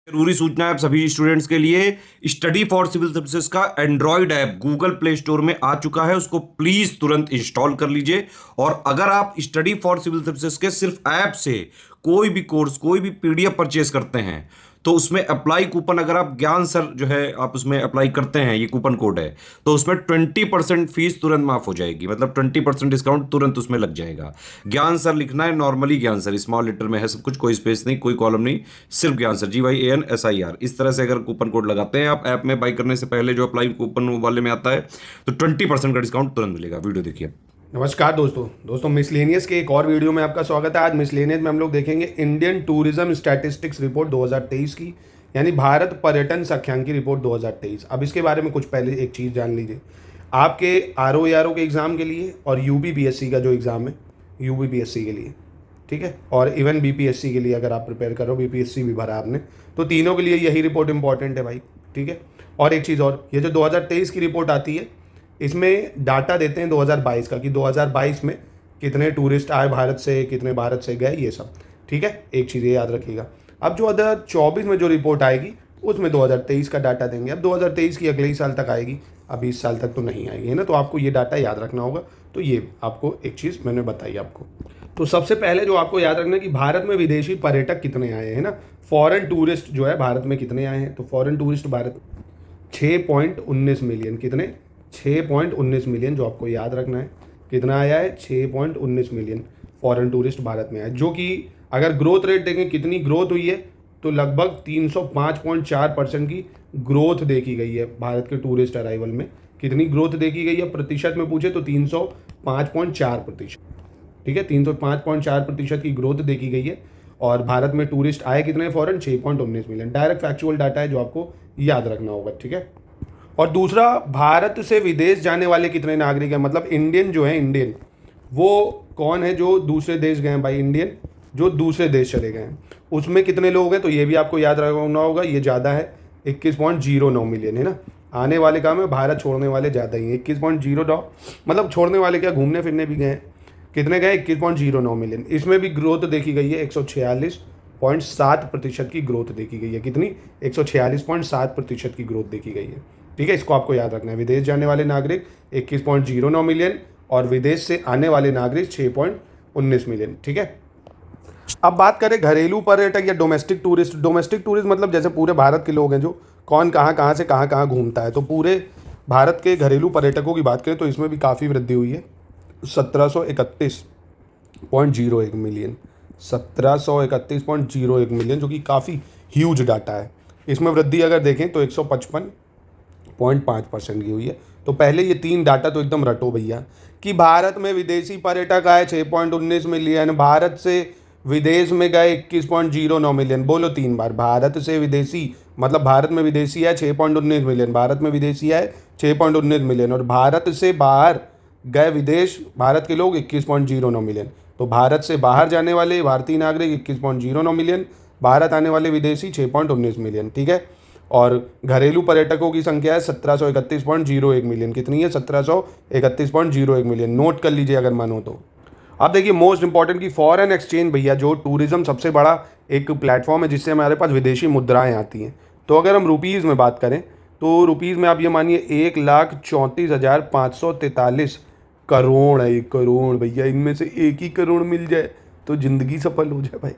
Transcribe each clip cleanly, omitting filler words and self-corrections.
जरूरी सूचना है आप सभी स्टूडेंट्स के लिए। स्टडी फॉर सिविल सर्विसेज का Android app Google play store में आ चुका है, उसको प्लीज तुरंत इंस्टॉल कर लीजिए। और अगर आप स्टडी फॉर सिविल सर्विसेज के सिर्फ ऐप से कोई भी कोर्स कोई भी पीडीएफ परचेज करते हैं तो उसमें अप्लाई कूपन, अगर आप ज्ञान सर जो है आप उसमें अप्लाई करते हैं, ये कूपन कोड है, तो उसमें 20% फीस तुरंत माफ हो जाएगी। मतलब 20% डिस्काउंट तुरंत उसमें लग जाएगा। ज्ञान सर लिखना है, नॉर्मली ज्ञान सर स्मॉल लेटर में है सब कुछ, कोई स्पेस नहीं, कोई कॉलम नहीं, सिर्फ ज्ञान सर GYANSIR। इस तरह से अगर कूपन कोड लगाते हैं आप ऐप में बाई करने से पहले, जो अप्लाई कूपन वाले में आता है, तो 20% का डिस्काउंट तुरंत मिलेगा। वीडियो देखिए। नमस्कार दोस्तों मिसलेनियस के एक और वीडियो में आपका स्वागत है। आज मिसलेनियस में हम लोग देखेंगे इंडियन टूरिज्म स्टैटिस्टिक्स रिपोर्ट 2023 की, यानी भारत पर्यटन सांख्यिकी रिपोर्ट 2023। अब इसके बारे में कुछ पहले एक चीज़ जान लीजिए। आपके RO के एग्ज़ाम के लिए और UPPSC का जो एग्ज़ाम है UPPSC के लिए, ठीक है, और इवन BPSC के लिए अगर आप प्रिपेयर करो, BPSC भी भरा आपने, तो तीनों के लिए यही रिपोर्ट इंपॉर्टेंट है भाई, ठीक है। और एक चीज़ और, ये जो 2023 की रिपोर्ट आती है इसमें डाटा देते हैं 2022 का, कि 2022 में कितने टूरिस्ट आए भारत से, कितने भारत से गए, ये सब, ठीक है। एक चीज़ ये याद रखिएगा। अब जो 2024 में जो रिपोर्ट आएगी उसमें 2023 का डाटा देंगे। अब 2023 की अगले ही साल तक आएगी, अब इस साल तक तो नहीं आएगी, है ना। तो आपको ये डाटा याद रखना होगा। तो ये आपको एक चीज़ मैंने बताई आपको। तो सबसे पहले जो आपको याद रखना है कि भारत में विदेशी पर्यटक कितने आए हैं ना, फॉरेन टूरिस्ट जो है भारत में कितने आए हैं। तो फॉरेन टूरिस्ट भारत 6.19 मिलियन, कितने, 6.19 मिलियन, जो आपको याद रखना है। कितना आया है, 6.19 मिलियन फॉरेन टूरिस्ट भारत में आए, जो कि अगर ग्रोथ रेट देखें कितनी ग्रोथ हुई है, तो लगभग 305.4% की ग्रोथ देखी गई है भारत के टूरिस्ट अराइवल में। कितनी ग्रोथ देखी गई है प्रतिशत में पूछे तो 305.4%, ठीक है, 305.4% की ग्रोथ देखी गई है। और भारत में टूरिस्ट आए कितने foreign, 6.19 million. Direct factual data है जो आपको याद रखना होगा, ठीक है। और दूसरा, भारत से विदेश जाने वाले कितने नागरिक हैं, मतलब इंडियन जो है, इंडियन वो कौन है जो दूसरे देश गए हैं भाई, इंडियन जो दूसरे देश चले गए हैं, उसमें कितने लोग हैं, तो ये भी आपको याद रखना होगा। ये ज़्यादा है, 21.09 मिलियन, है ना। आने वाले काम है, भारत छोड़ने वाले ज़्यादा ही हैं, 21.09, मतलब छोड़ने वाले क्या, घूमने फिरने भी गए हैं। कितने गए, 21.09 मिलियन। इसमें भी ग्रोथ देखी गई है, 146.7% की ग्रोथ देखी गई है। कितनी, 146.7% की ग्रोथ देखी गई है, ठीक है। इसको आपको याद रखना है। विदेश जाने वाले नागरिक 21.09 मिलियन और विदेश से आने वाले नागरिक 6.19 मिलियन, ठीक है। अब बात करें घरेलू पर्यटक या डोमेस्टिक टूरिस्ट। डोमेस्टिक टूरिस्ट मतलब जैसे पूरे भारत के लोग हैं, जो कौन कहाँ से कहाँ घूमता है। तो पूरे भारत के घरेलू पर्यटकों की बात करें तो इसमें भी काफ़ी वृद्धि हुई है, 1731.01 मिलियन, 1731.01 मिलियन, जो कि काफ़ी ह्यूज डाटा है। इसमें वृद्धि अगर देखें तो 155.5% की हुई है। तो पहले ये तीन डाटा तो एकदम रटो भैया, कि भारत में विदेशी पर्यटक आए 6.19 मिलियन, भारत से विदेश में गए 21.09 मिलियन। बोलो 3 बार, भारत से विदेशी, मतलब भारत में विदेशी आए 6.19 मिलियन, भारत में विदेशी आए 6.19 मिलियन, और भारत से बाहर गए विदेश भारत के लोग 21.09 मिलियन। तो भारत से बाहर जाने वाले भारतीय नागरिक 21.09 मिलियन, भारत आने वाले विदेशी 6.19 मिलियन, ठीक है। और घरेलू पर्यटकों की संख्या है 1731.01 मिलियन। कितनी है, 1731.01 मिलियन। नोट कर लीजिए अगर मानो तो। अब देखिए मोस्ट इंपॉर्टेंट की फॉरेन एक्सचेंज भैया, जो टूरिज्म सबसे बड़ा एक प्लेटफॉर्म है जिससे हमारे पास विदेशी मुद्राएं आती हैं। तो अगर हम रुपीज़ में बात करें तो रुपीज़ में आप ये मानिए 1,34,543 करोड़ है। 1 करोड़ भैया, इनमें से एक ही करोड़ मिल जाए तो ज़िंदगी सफल हो जाए भाई।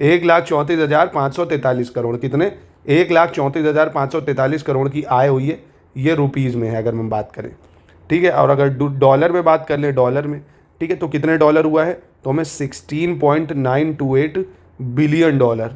1,34,543 करोड़, कितने, 1,34,543 करोड़ की आय हुई है। ये रुपीज़ में है अगर हम बात करें, ठीक है। और अगर डॉलर में बात कर लें, डॉलर में, ठीक है, तो कितने डॉलर हुआ है, तो हमें 16.928 बिलियन डॉलर,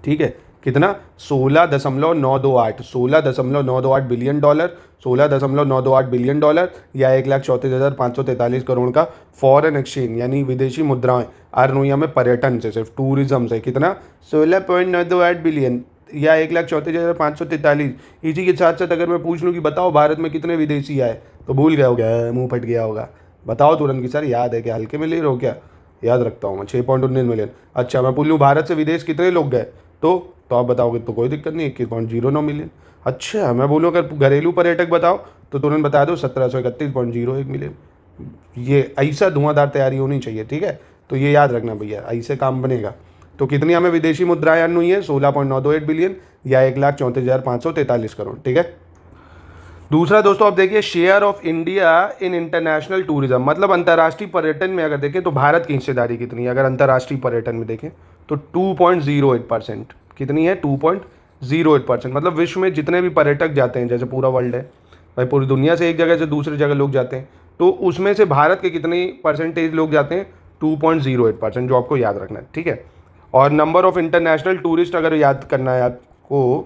ठीक है। कितना, 16.928 बिलियन डॉलर, 16.928 बिलियन डॉलर, या 1,34,543 करोड़ का फॉरेन एक्सचेंज यानी विदेशी मुद्राएं अर्न हुई हमें पर्यटन से, सिर्फ टूरिज्म से। कितना, 16.928 बिलियन या 1,34,543। इसी के साथ साथ अगर मैं पूछ लूँ कि बताओ भारत में कितने विदेशी आए, तो भूल गया होगा, मुंह फट गया होगा। बताओ तुरंत कि सर याद है क्या, हल्के में ले रहे हो क्या। याद रखता हूँ मैं, 6.19 मिलियन। अच्छा, मैं पूछ लूँ भारत से विदेश कितने लोग गए, तो आप बताओगे तो कोई दिक्कत नहीं, 21.09 मिलियन। अच्छा, मैं बोलूँ अगर घरेलू पर्यटक बताओ तो तुरंत बता दो 1731.01 मिलियन। ये ऐसा धुआंधार तैयारी होनी चाहिए, ठीक है। तो ये याद रखना भैया, ऐसे काम बनेगा। तो कितनी हमें विदेशी मुद्राएं अर्न हुई है? 16.928 बिलियन या 1,34,543 करोड़। ठीक है। दूसरा दोस्तों आप देखिए share of India in international tourism, मतलब अंतर्राष्ट्रीय पर्यटन में अगर देखें तो भारत की हिस्सेदारी कितनी है? अगर अंतर्राष्ट्रीय पर्यटन में देखें तो 2.08%। कितनी है? 2.08%। मतलब विश्व में जितने भी पर्यटक जाते हैं, जैसे पूरा वर्ल्ड है भाई, पूरी दुनिया से एक जगह से दूसरी जगह लोग जाते हैं, तो उसमें से भारत के कितनी परसेंटेज लोग जाते हैं? 2.08%, जो आपको याद रखना है। ठीक है। और नंबर ऑफ इंटरनेशनल टूरिस्ट अगर याद करना है आपको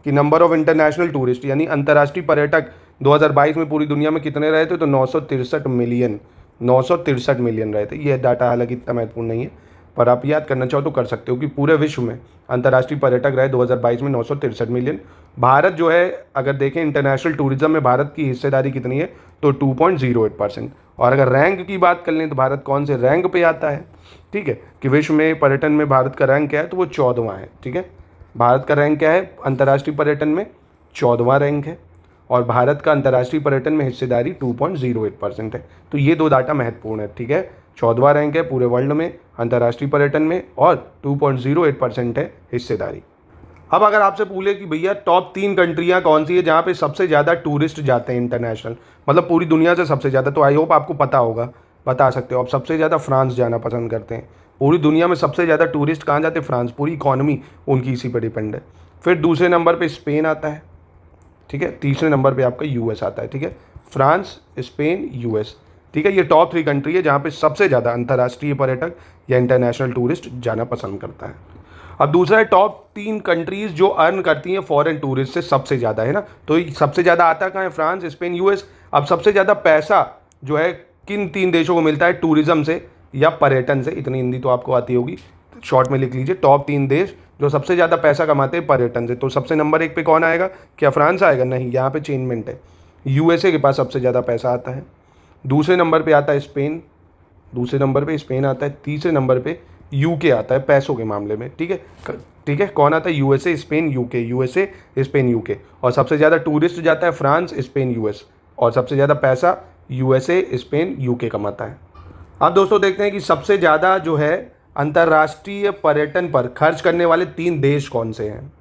कि नंबर ऑफ इंटरनेशनल टूरिस्ट यानी अंतर्राष्ट्रीय पर्यटक 2022 में पूरी दुनिया में कितने रहे थे? तो 963 मिलियन, 963 मिलियन रहे थे। ये डाटा हालांकि इतना महत्वपूर्ण नहीं है, पर आप याद करना चाहो तो कर सकते हो कि पूरे विश्व में अंतर्राष्ट्रीय पर्यटक रहे 2022 में 963 मिलियन। भारत जो है अगर देखें इंटरनेशनल टूरिज्म में भारत की हिस्सेदारी कितनी है? तो 2.08%। और अगर रैंक की बात कर लें तो भारत कौन से रैंक पे आता है? ठीक है, कि विश्व में पर्यटन में भारत का रैंक क्या है? तो वो 14वां है। ठीक है, भारत का रैंक क्या है अंतर्राष्ट्रीय पर्यटन में? 14वां रैंक है। और भारत का अंतर्राष्ट्रीय पर्यटन में हिस्सेदारी 2.08% है। तो ये दो डाटा महत्वपूर्ण है। ठीक है, 14वां रैंक है पूरे वर्ल्ड में अंतर्राष्ट्रीय पर्यटन में और 2.08% है हिस्सेदारी। अब अगर आपसे पूछे कि भैया टॉप 3 कंट्रियां कौन सी है जहां पे सबसे ज़्यादा टूरिस्ट जाते हैं इंटरनेशनल, मतलब पूरी दुनिया से सबसे ज़्यादा, तो आई होप आपको पता होगा, बता सकते हो आप। सबसे ज़्यादा फ्रांस जाना पसंद करते हैं। पूरी दुनिया में सबसे ज़्यादा टूरिस्ट कहाँ जाते हैं? फ्रांस। पूरी इकॉनमी उनकी इसी पर डिपेंड है। फिर दूसरे नंबर पे स्पेन आता है। ठीक है, तीसरे नंबर पे आपका यूएस आता है। ठीक है, फ्रांस, स्पेन, यूएस। ठीक है, ये टॉप 3 कंट्री है जहाँ पे सबसे ज़्यादा अंतर्राष्ट्रीय पर्यटक या इंटरनेशनल टूरिस्ट जाना पसंद करता है। अब दूसरा है टॉप 3 कंट्रीज जो अर्न करती हैं फॉरेन टूरिस्ट से सबसे ज़्यादा, है ना। तो सबसे ज़्यादा आता कहाँ है? France, Spain, US. अब सबसे ज़्यादा पैसा जो है किन 3 देशों को मिलता है? टूरिज्म से या पर्यटन से। इतनी हिंदी तो आपको आती होगी, शॉर्ट में लिख लीजिए। टॉप 3 देश जो सबसे ज़्यादा पैसा कमाते हैं पर्यटन से। तो सबसे नंबर 1 पे कौन आएगा? क्या फ्रांस आएगा? नहीं, यहाँ पे चेंजमेंट है। यूएसए के पास सबसे ज़्यादा पैसा आता है। दूसरे नंबर पे आता है स्पेन, दूसरे नंबर पे स्पेन आता है। तीसरे नंबर पे यूके आता है पैसों के मामले में। ठीक है, ठीक है, कौन आता है? USA, Spain, UK. USA, Spain, UK. और सबसे ज़्यादा टूरिस्ट जाता है फ्रांस, स्पेन, यूएस। और सबसे ज़्यादा पैसा यूएसए, स्पेन, यूके कमाता है। अब दोस्तों देखते हैं कि सबसे ज़्यादा जो है अंतर्राष्ट्रीय पर्यटन पर खर्च करने वाले 3 देश कौन से हैं,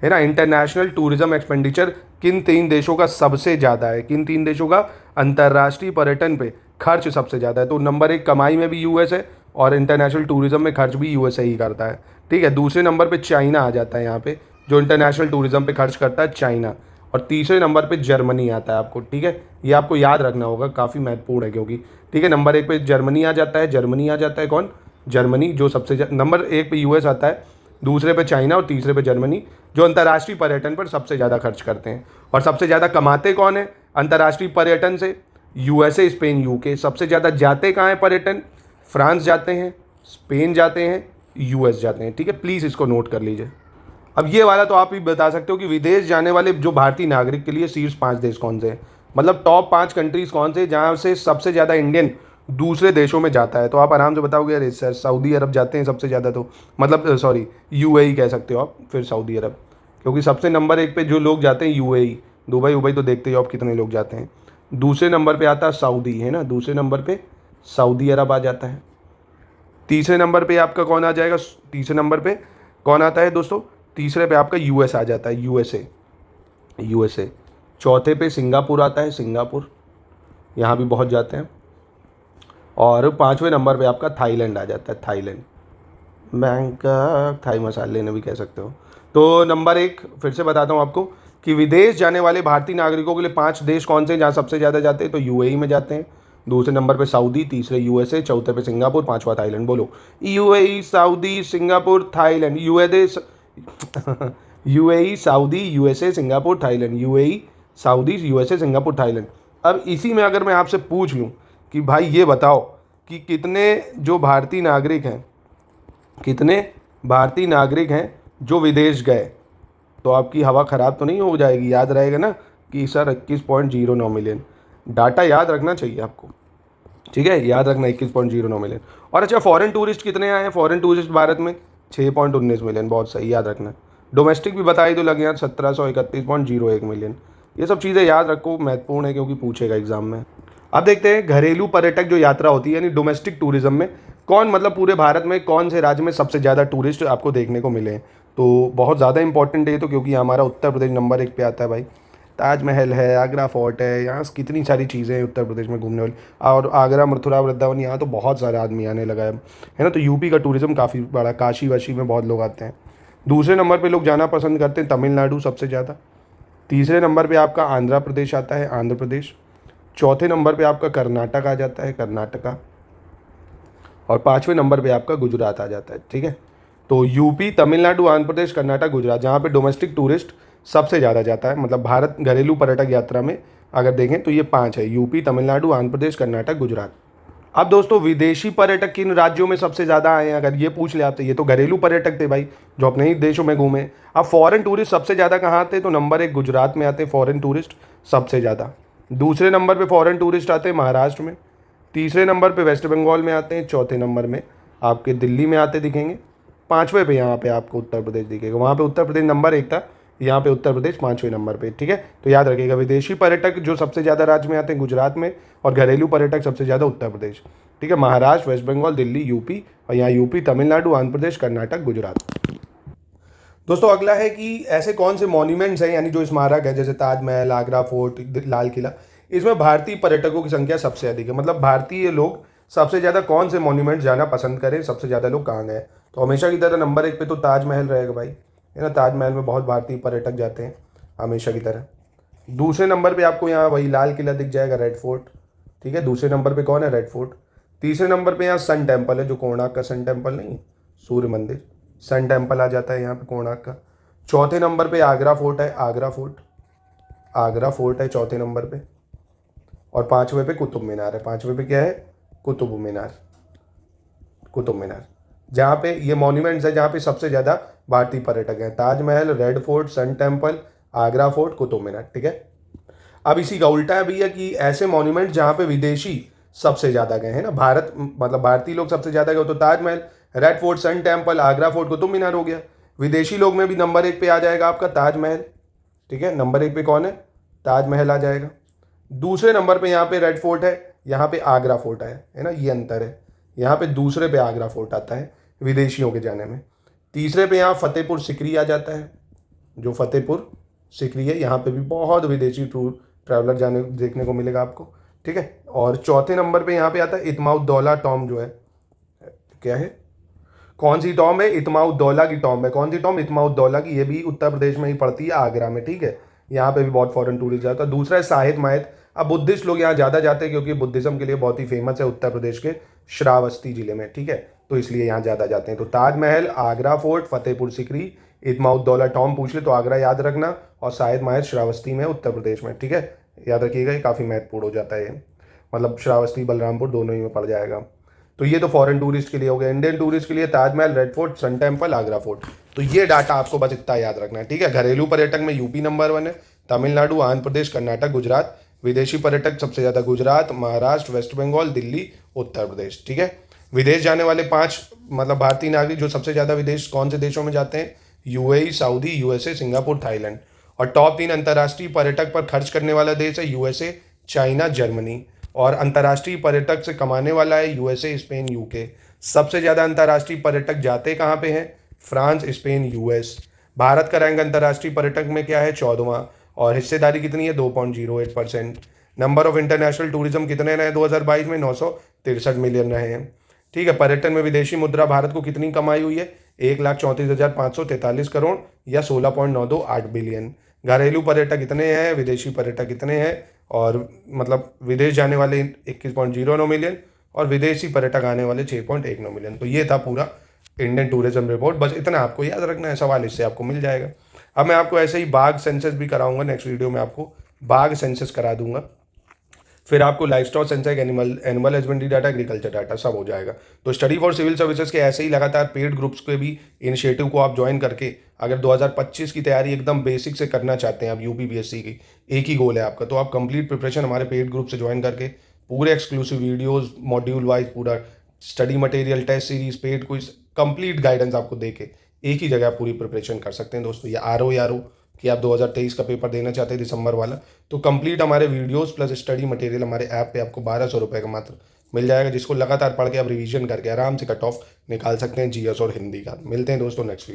है ना। इंटरनेशनल टूरिज्म एक्सपेंडिचर किन 3 देशों का सबसे ज़्यादा है? किन 3 देशों का अंतर्राष्ट्रीय पर्यटन पे खर्च सबसे ज़्यादा है? तो नंबर 1 कमाई में भी यूएस है और इंटरनेशनल टूरिज्म में खर्च भी यूएसए ही करता है। ठीक है, दूसरे नंबर पे चाइना आ जाता है यहाँ पे, जो इंटरनेशनल टूरिज्म पे खर्च करता है चाइना। और तीसरे नंबर पे जर्मनी आता है आपको। ठीक है, ये आपको याद रखना होगा, काफ़ी महत्वपूर्ण है क्योंकि ठीक है, नंबर 1 पे जर्मनी आ जाता है। जर्मनी आ जाता है कौन? जर्मनी, जो सबसे नंबर 1 पे यूएस आता है, दूसरे पे चाइना और तीसरे पे जर्मनी, जो अंतर्राष्ट्रीय पर्यटन पर सबसे ज़्यादा खर्च करते हैं। और सबसे ज़्यादा कमाते कौन है अंतर्राष्ट्रीय पर्यटन से? USA, Spain, UK. सबसे ज़्यादा जाते कहाँ हैं पर्यटन? फ्रांस जाते हैं, स्पेन जाते हैं, यूएस जाते हैं। ठीक है, प्लीज़ इसको नोट कर लीजिए। अब ये वाला तो आप ही बता सकते हो कि विदेश जाने वाले जो भारतीय नागरिक के लिए शीर्ष 5 देश कौन से हैं, मतलब टॉप 5 कंट्रीज़ कौन से जहाँ से सबसे ज़्यादा इंडियन दूसरे देशों में जाता है। तो आप आराम से बताओगे अरे सर सऊदी अरब जाते हैं सबसे ज़्यादा, तो मतलब सॉरी यूएई कह सकते हो आप, फिर सऊदी अरब, क्योंकि सबसे नंबर 1 पे जो लोग जाते हैं यूएई, दुबई उबई तो देखते हो आप कितने लोग जाते हैं। दूसरे नंबर पे आता है सऊदी, है ना, दूसरे नंबर पे सऊदी अरब आ जाता है। तीसरे नंबर पे आपका कौन आ जाएगा? तीसरे नंबर पे कौन आता है दोस्तों? तीसरे पे आपका यूएस आ जाता है, यूएसए। चौथे पे सिंगापुर आता है, सिंगापुर, यहाँ भी बहुत जाते हैं। और 5वें नंबर पे आपका थाईलैंड आ जाता है, थाईलैंड, बैंकॉक, थाई मसाले ने भी कह सकते हो। तो नंबर 1 फिर से बताता हूँ आपको कि विदेश जाने वाले भारतीय नागरिकों के लिए 5 देश कौन से हैं जहाँ सबसे ज़्यादा जाते हैं? तो यूएई में जाते हैं, दूसरे नंबर पे सऊदी, तीसरे यूएसए, चौथे पे सिंगापुर, 5वां थाईलैंड। बोलो, UAE, Saudi, Singapore, Thailand. UAE, Saudi, USA, Singapore, Thailand. UAE, Saudi, USA, Singapore, Thailand. अब इसी में अगर मैं आपसे पूछ लूँ कि भाई ये बताओ कि कितने भारतीय नागरिक हैं जो विदेश गए, तो आपकी हवा ख़राब तो नहीं हो जाएगी। याद रहेगा ना कि सर 21.09 मिलियन। डाटा याद रखना चाहिए आपको, ठीक है, याद रखना 21.09 मिलियन। और अच्छा, फॉरेन टूरिस्ट कितने आए हैं? फॉरेन टूरिस्ट भारत में 6.19 मिलियन, बहुत सही, याद रखना। डोमेस्टिक भी बताई तो लगे यहाँ 1731.01 मिलियन। ये सब चीज़ें याद रखो, महत्वपूर्ण है क्योंकि पूछेगा एग्जाम में। अब देखते हैं घरेलू पर्यटक जो यात्रा होती है यानी डोमेस्टिक टूरिज्म में कौन मतलब पूरे भारत में कौन से राज्य में सबसे ज़्यादा टूरिस्ट आपको देखने को मिले हैं। तो बहुत ज़्यादा इंपॉर्टेंट है ये तो, क्योंकि हमारा उत्तर प्रदेश नंबर 1 पे आता है भाई। ताजमहल है, आगरा फोर्ट है, यहाँ से कितनी सारी चीज़ें हैं उत्तर प्रदेश में घूमने वाली। और आगरा, मथुरा, वृंदावन, यहाँ तो बहुत सारे आदमी आने लगा है ना। तो यूपी का टूरिज़्म काफ़ी बड़ा, काशी वाशी में बहुत लोग आते हैं। दूसरे नंबर पे लोग जाना पसंद करते हैं तमिलनाडु सबसे ज़्यादा। तीसरे नंबर पे आपका आंध्र प्रदेश आता है, आंध्र प्रदेश। चौथे नंबर पे आपका कर्नाटक आ जाता है, कर्नाटका। और पाँचवें नंबर पे आपका गुजरात आ जाता है। ठीक है, तो यूपी, तमिलनाडु, आंध्र प्रदेश, कर्नाटक, गुजरात, जहाँ पे डोमेस्टिक टूरिस्ट सबसे ज़्यादा जाता है, मतलब भारत घरेलू पर्यटक यात्रा में अगर देखें तो ये 5 है, यूपी, तमिलनाडु, आंध्र प्रदेश, कर्नाटक, गुजरात। अब दोस्तों विदेशी पर्यटक किन राज्यों में सबसे ज़्यादा आए हैं, अगर ये पूछ ले आपसे। ये तो घरेलू पर्यटक थे भाई, जो अपने ही देशों में घूमे। अब फॉरेन टूरिस्ट सबसे ज़्यादा कहाँ आते हैं, तो नंबर 1 गुजरात में आते हैं फॉरेन टूरिस्ट सबसे ज़्यादा। दूसरे नंबर पे फॉरेन टूरिस्ट आते हैं महाराष्ट्र में। तीसरे नंबर पे वेस्ट बंगाल में आते हैं। चौथे नंबर में आपके दिल्ली में आते दिखेंगे। पाँचवें पे यहाँ पे आपको उत्तर प्रदेश दिखेगा। वहाँ पे उत्तर प्रदेश नंबर 1 था, यहाँ पे उत्तर प्रदेश 5वें नंबर पे। ठीक है, तो याद रखिएगा विदेशी पर्यटक जो सबसे ज़्यादा राज्य में आते हैं गुजरात में, और घरेलू पर्यटक सबसे ज़्यादा उत्तर प्रदेश। ठीक है, महाराष्ट्र, वेस्ट बंगाल, दिल्ली, यूपी, और यहाँ यूपी, तमिलनाडु, आंध्र प्रदेश, कर्नाटक, गुजरात। दोस्तों अगला है कि ऐसे कौन से मॉन्यूमेंट्स हैं, यानी जो स्मारक है, जैसे ताजमहल, आगरा फोर्ट, लाल किला, इसमें भारतीय पर्यटकों की संख्या सबसे अधिक है। मतलब भारतीय लोग सबसे ज़्यादा कौन से मॉन्यूमेंट जाना पसंद करें, सबसे ज़्यादा लोग कहाँ गए। तो हमेशा की तरह नंबर 1 पे तो ताजमहल रहेगा भाई, है ना। ताजमहल में बहुत भारतीय पर्यटक जाते हैं हमेशा की तरह। दूसरे नंबर पे आपको यहाँ वही लाल किला दिख जाएगा, रेड फोर्ट। ठीक है, दूसरे नंबर पे कौन है, रेड फोर्ट। तीसरे नंबर पे यहाँ सन टेम्पल है, जो कोणार्क का सन टेम्पल नहीं, सूर्य मंदिर, सन टेम्पल आ जाता है यहाँ पे कोणार्क का। चौथे नंबर पे आगरा फोर्ट है, आगरा फोर्ट, आगरा फोर्ट है चौथे नंबर पे। और पाँचवें पे कुतुब मीनार है। पाँचवें पे क्या है, कुतुब मीनार, कुतुब मीनार, जहाँ पे ये मॉन्यूमेंट्स है जहाँ पे सबसे ज़्यादा भारतीय पर्यटक हैं। Taj Mahal, red fort, sun temple, Agra fort, Qutub Minar. ठीक है, अब इसी का उल्टा है भैया कि ऐसे मॉन्यूमेंट जहाँ पे विदेशी सबसे ज़्यादा गए हैं ना, भारत मतलब भारतीय लोग सबसे ज़्यादा गए, तो Taj Mahal, red fort, sun temple, Agra fort, Qutub Minar हो गया। विदेशी लोग में भी नंबर 1 पे आ जाएगा आपका ताजमहल। ठीक है, नंबर 1 पे कौन है, ताजमहल आ जाएगा। दूसरे नंबर पे यहाँ पे रेड फोर्ट है, यहाँ पे आगरा फोर्ट है ना, ये अंतर है। यहाँ पे दूसरे पे आगरा फोर्ट आता है विदेशियों के जाने में। तीसरे पे यहाँ फतेहपुर सिकरी आ जाता है, जो फतेहपुर सिकरी है, यहाँ पे भी बहुत विदेशी टूर ट्रैवलर जाने देखने को मिलेगा आपको। ठीक है, और चौथे नंबर पे यहाँ पे आता है इत्माउद्दौला टॉम, जो है क्या है, कौन सी टॉम है, इत्माउद्दौला की टॉम है। कौन सी टॉम, इत्माउद्दौला की, ये भी उत्तर प्रदेश में ही पड़ती है, आगरा में। ठीक है, यहाँ पे भी बहुत फॉरेन टूरिस्ट जाता है। दूसरा है साहिब मायत। अब बुद्धिस्ट लोग यहाँ ज़्यादा जाते हैं क्योंकि बुद्धिज़्म के लिए बहुत ही फेमस है उत्तर प्रदेश के श्रावस्ती जिले में। ठीक है, तो इसलिए यहाँ ज़्यादा जाते हैं। तो ताजमहल, आगरा फोर्ट, फतेहपुर सिकरी, इत्माउद्दौला टॉम पूछ ले तो आगरा याद रखना, और साहिब मायत श्रावस्ती में उत्तर प्रदेश में। ठीक है, याद रखिएगा, ये काफ़ी महत्वपूर्ण हो जाता है, मतलब श्रावस्ती बलरामपुर दोनों ही में पड़ जाएगा। तो ये तो फॉरेन टूरिस्ट के लिए हो गया। इंडियन टूरिस्ट के लिए Taj Mahal, red fort, sun temple, Agra fort. तो ये डाटा आपको बस इतना याद रखना है। ठीक है, घरेलू पर्यटक में यूपी नंबर 1 है, तमिलनाडु, आंध्र प्रदेश, कर्नाटक, गुजरात। विदेशी पर्यटक सबसे ज़्यादा गुजरात, महाराष्ट्र, वेस्ट बंगाल, दिल्ली, उत्तर प्रदेश। ठीक है, विदेश जाने वाले 5 मतलब भारतीय नागरिक जो सबसे ज़्यादा विदेश कौन से देशों में जाते हैं, UAE, Saudi, USA, Singapore, Thailand. और टॉप 3 अंतर्राष्ट्रीय पर्यटक पर खर्च करने वाला देश है यूएसए, चाइना, जर्मनी। और अंतर्राष्ट्रीय पर्यटक से कमाने वाला है यूएसए, स्पेन, यूके। सबसे ज़्यादा अंतर्राष्ट्रीय पर्यटक जाते कहाँ पे हैं, फ्रांस, स्पेन, यूएस। भारत का रैंक अंतर्राष्ट्रीय पर्यटक में क्या है, 14वां, और हिस्सेदारी कितनी है, 2.08%। नंबर ऑफ इंटरनेशनल टूरिज्म कितने रहे 2022 में, 963 मिलियन रहे हैं। ठीक है, पर्यटन में विदेशी मुद्रा भारत को कितनी कमाई हुई है, 1,34,543 करोड़ या 16.928 बिलियन। घरेलू पर्यटक कितने हैं, विदेशी पर्यटक कितने हैं, और मतलब विदेश जाने वाले 21.09 मिलियन और विदेशी पर्यटक आने वाले 6.19 मिलियन। तो ये था पूरा इंडियन टूरिज्म रिपोर्ट। बस इतना आपको याद रखना है, सवाल इससे आपको मिल जाएगा। अब मैं आपको ऐसे ही बाघ सेंसस भी कराऊंगा, नेक्स्ट वीडियो में आपको बाघ सेंसस करा दूंगा। फिर आपको livestock census, animal husbandry data, agriculture data सब हो जाएगा। तो स्टडी फॉर सिविल सर्विसेज के ऐसे ही लगातार पेड ग्रुप्स के भी इनिशिएटिव को आप ज्वाइन करके अगर 2025 की तैयारी एकदम बेसिक से करना चाहते हैं आप, यूपीपीएससी की एक ही गोल है आपका, तो आप कंप्लीट प्रिपरेशन हमारे पेड ग्रुप से ज्वाइन करके पूरे एक्सक्लूसिव वीडियोज़, मॉड्यूल वाइज पूरा study material, test series, paid quiz, complete guidance आपको देके एक ही जगह पूरी प्रिपरेशन कर सकते हैं दोस्तों। ये आर कि आप 2023 का पेपर देना चाहते हैं दिसंबर वाला, तो कंप्लीट हमारे वीडियोस प्लस स्टडी मटेरियल हमारे ऐप पे आपको 1200 रुपये का मात्र मिल जाएगा, जिसको लगातार पढ़ के आप रिवीजन करके आराम से कट ऑफ निकाल सकते हैं जीएस और हिंदी का। मिलते हैं दोस्तों नेक्स्ट वीडियो।